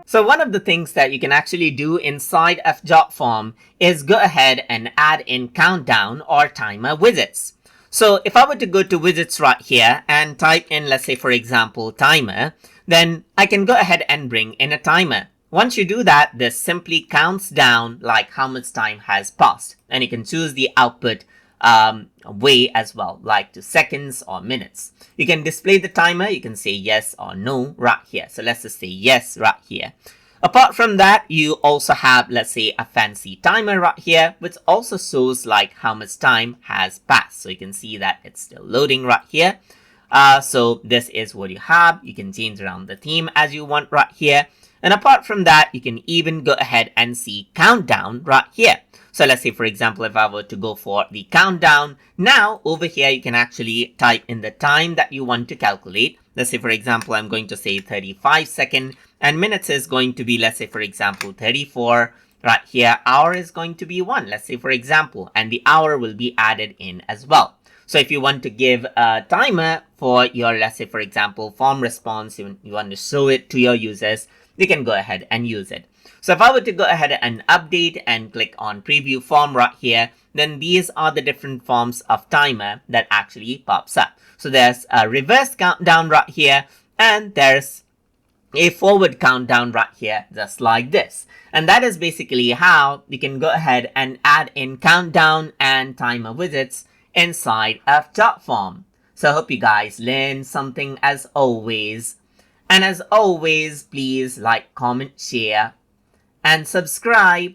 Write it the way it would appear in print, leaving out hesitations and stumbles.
So one of the things that you can actually do inside of Jotform is go ahead and add in countdown or timer widgets. So if I were to go to widgets right here and type in, let's say for example, timer, then I can go ahead and bring in a timer. Once you do that, this simply counts down like how much time has passed, and you can choose the output way as well, like to seconds or minutes. You can display the timer, you can say yes or no right here. So let's just say yes right here. Apart from that, you also have, let's say, a fancy timer right here, which also shows like how much time has passed. So you can see that it's still loading right here. So this is what you have. You can change around the theme as you want right here. And apart from that, you can even go ahead and see countdown right here. So let's say, for example, if I were to go for the countdown, now over here, you can actually type in the time that you want to calculate. Let's say, for example, I'm going to say 35 seconds and minutes is going to be, let's say, for example, 34 right here. Hour is going to be 1, let's say, for example, and the hour will be added in as well. So if you want to give a timer for your, let's say, for example, form response, you want to show it to your users, you can go ahead and use it. So if I were to go ahead and update and click on preview form right here, then these are the different forms of timer that actually pops up. So there's a reverse countdown right here, and there's a forward countdown right here, just like this. And that is basically how you can go ahead and add in countdown and timer widgets inside of Jotform. So I hope you guys learned something as always. And as always, please like, comment, share, and subscribe.